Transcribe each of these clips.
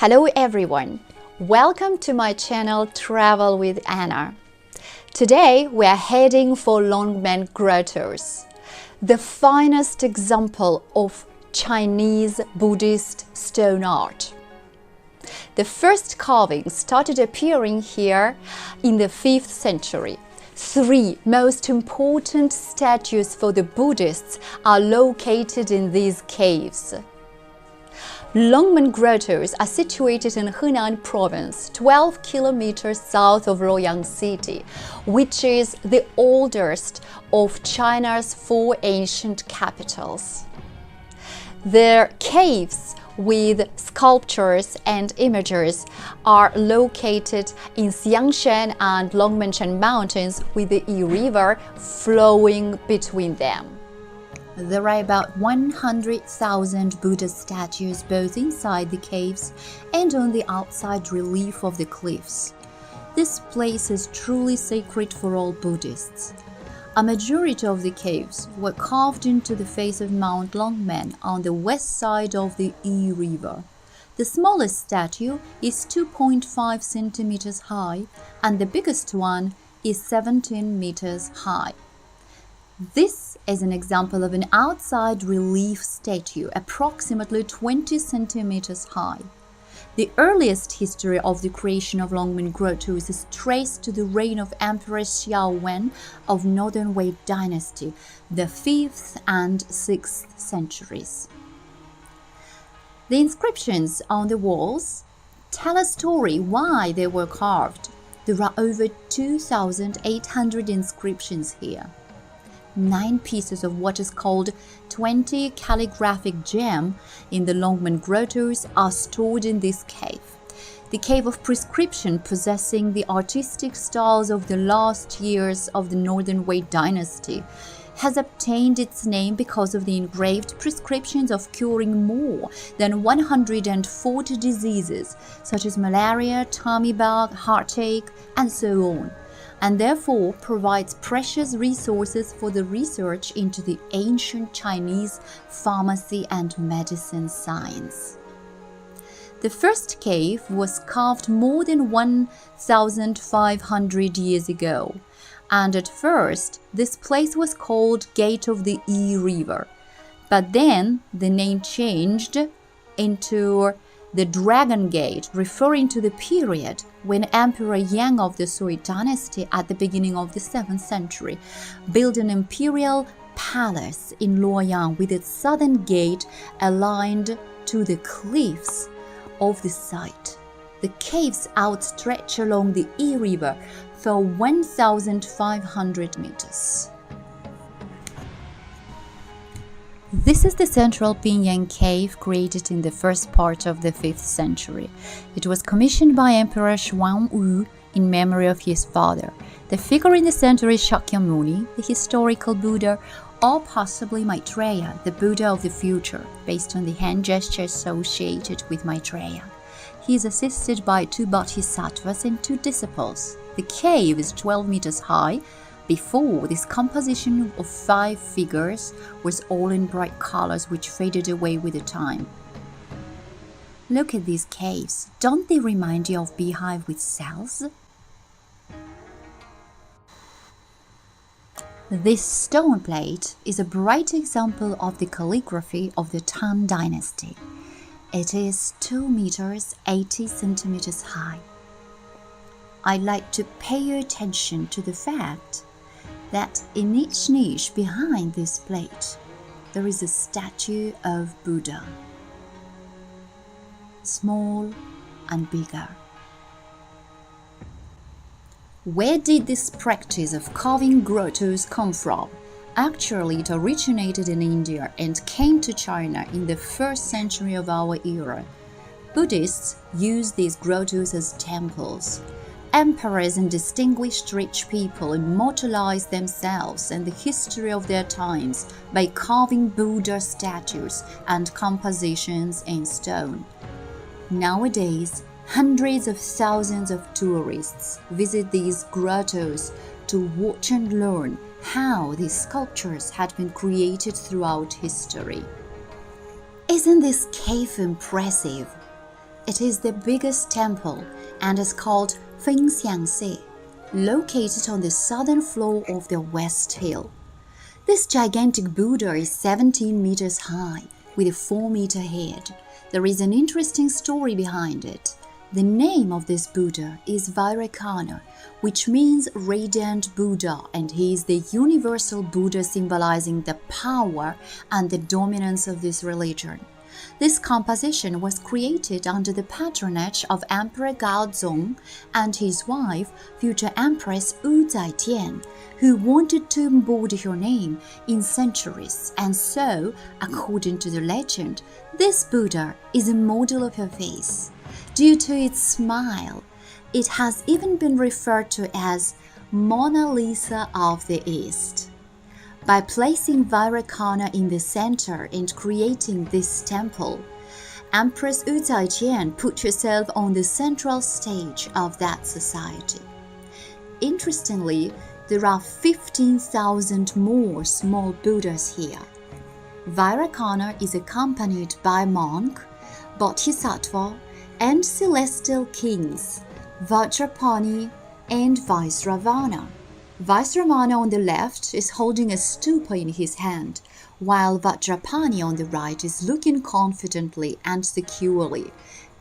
Hello everyone, welcome to my channel Travel with Anna. Today we are heading for Longmen Grottoes, the finest example of Chinese Buddhist stone art. The first carvings started appearing here in the 5th century. 3 most important statues for the Buddhists are located in these caves. Longmen Grottoes are situated in Henan province, 12 kilometers south of Luoyang city, which is the oldest of China's 4 ancient capitals. Their caves with sculptures and images are located in Xiangshan and Longmen mountains with the Yi River flowing between them. There are about 100,000 Buddha statues both inside the caves and on the outside relief of the cliffs. This place is truly sacred for all Buddhists. A majority of the caves were carved into the face of Mount Longmen on the west side of the Yi River. The smallest statue is 2.5 centimeters high and the biggest one is 17 meters high. This is an example of an outside relief statue approximately 20 centimeters high. The earliest history of the creation of Longmen Grottoes is traced to the reign of Emperor Xiao Wen of Northern Wei dynasty, the 5th and 6th centuries. The inscriptions on the walls tell a story why they were carved. There are over 2,800 inscriptions here. 9 pieces of what is called 20 calligraphic gem in the Longmen Grottoes are stored in this cave. The cave of prescription, possessing the artistic styles of the last years of the Northern Wei dynasty, has obtained its name because of the engraved prescriptions of curing more than 140 diseases such as malaria, tummy bug, heartache, and so on, and therefore provides precious resources for the research into the ancient Chinese pharmacy and medicine science. The first cave was carved more than 1,500 years ago, and at first this place was called Gate of the Yi River, but then the name changed into the Dragon Gate, referring to the period when Emperor Yang of the Sui dynasty at the beginning of the 7th century built an imperial palace in Luoyang with its southern gate aligned to the cliffs of the site. The caves outstretch along the Yi River for 1,500 meters. This is the central Pingyang cave created in the first part of the 5th century. It was commissioned by Emperor Xuanwu in memory of his father. The figure in the center is Shakyamuni, the historical Buddha, or possibly Maitreya, the Buddha of the future, based on the hand gesture associated with Maitreya. He is assisted by 2 bodhisattvas and 2 disciples. The cave is 12 meters high. Before, this composition of 5 figures was all in bright colors which faded away with the time. Look at these caves. Don't they remind you of beehive with cells? This stone plate is a bright example of the calligraphy of the Tang dynasty. It is 2 meters 80 centimeters high. I'd like to pay your attention to the fact that in each niche behind this plate, there is a statue of Buddha, small and bigger. Where did this practice of carving grottos come from? Actually, it originated in India and came to China in the 1st century of our era. Buddhists used these grottos as temples. Emperors and distinguished rich people immortalized themselves and the history of their times by carving Buddha statues and compositions in stone. Nowadays, hundreds of thousands of tourists visit these grottos to watch and learn how these sculptures had been created throughout history. Isn't this cave impressive? It is the biggest temple and is called Fengxiangsi, located on the southern floor of the West Hill. This gigantic Buddha is 17 meters high with a 4-meter head. There is an interesting story behind it. The name of this Buddha is Vairocana, which means radiant Buddha, and he is the universal Buddha symbolizing the power and the dominance of this religion. This composition was created under the patronage of Emperor Gaozong and his wife, future Empress Wu Zaijian, who wanted to embody her name in centuries, and so, according to the legend, this Buddha is a model of her face. Due to its smile, it has even been referred to as Mona Lisa of the East. By placing Vairocana in the center and creating this temple, Empress Wu Zaijian put herself on the central stage of that society. Interestingly, there are 15,000 more small Buddhas here. Vairocana is accompanied by monk, bodhisattva, and celestial kings, Vajrapani and Vaisravana. Vaisravana on the left is holding a stupa in his hand, while Vajrapani on the right is looking confidently and securely,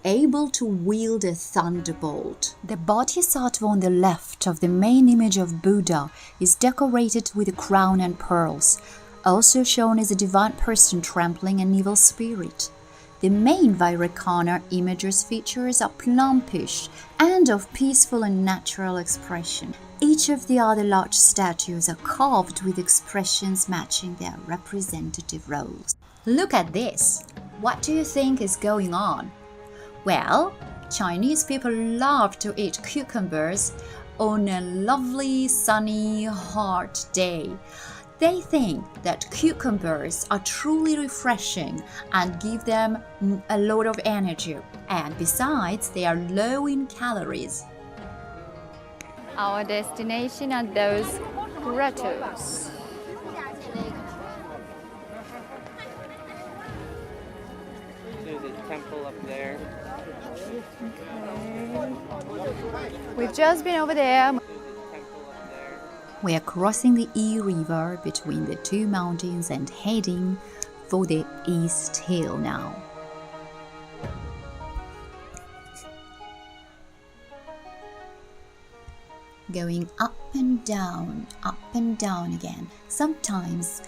able to wield a thunderbolt. The bodhisattva on the left of the main image of Buddha is decorated with a crown and pearls, also shown as a divine person trampling an evil spirit. The main Vairocana image's features are plumpish and of peaceful and natural expression. Each of the other large statues are carved with expressions matching their representative roles. Look at this! What do you think is going on? Well, Chinese people love to eat cucumbers on a lovely, sunny, hot day. They think that cucumbers are truly refreshing and give them a lot of energy, and besides, they are low in calories. Our destination are those grottoes. There's a temple up there. Okay. We've just been over there. We are crossing the Yi River between the two mountains and heading for the East Hill now. Going up and down again. Sometimes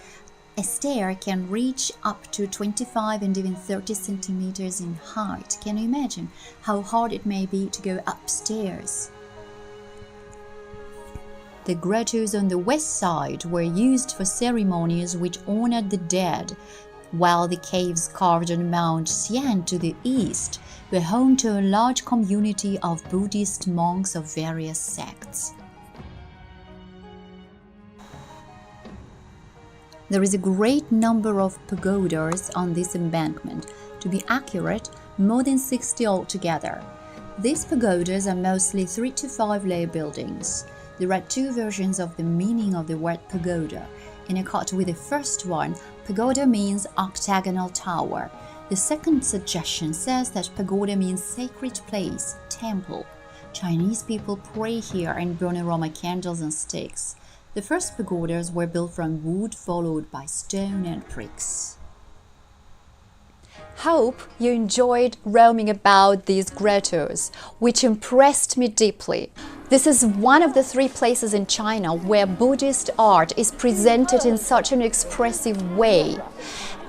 a stair can reach up to 25 and even 30 centimeters in height. Can you imagine how hard it may be to go upstairs? The grottoes on the west side were used for ceremonies which honored the dead, while the caves carved on Mount Xian to the east were home to a large community of Buddhist monks of various sects. There is a great number of pagodas on this embankment. To be accurate, more than 60 altogether. These pagodas are mostly 3 to 5 layer buildings. There are two versions of the meaning of the word pagoda. In accord with the first one, pagoda means octagonal tower. The second suggestion says that pagoda means sacred place, temple. Chinese people pray here and burn aroma candles and sticks. The first pagodas were built from wood, followed by stone and bricks. Hope you enjoyed roaming about these grottoes, which impressed me deeply. This is one of the 3 places in China where Buddhist art is presented in such an expressive way,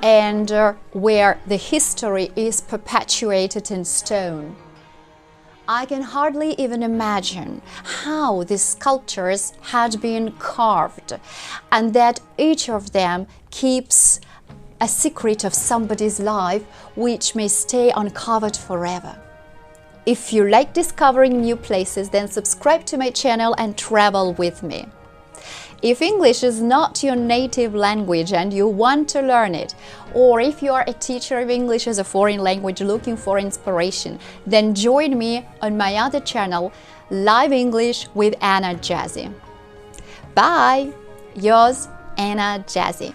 and where the history is perpetuated in stone. I can hardly even imagine how these sculptures had been carved, and that each of them keeps a secret of somebody's life which may stay uncovered forever. If you like discovering new places, then subscribe to my channel and travel with me. If English is not your native language and you want to learn it, or if you are a teacher of English as a foreign language looking for inspiration, then join me on my other channel, Live English with Anna Jazzy. Bye! Yours, Anna Jazzy.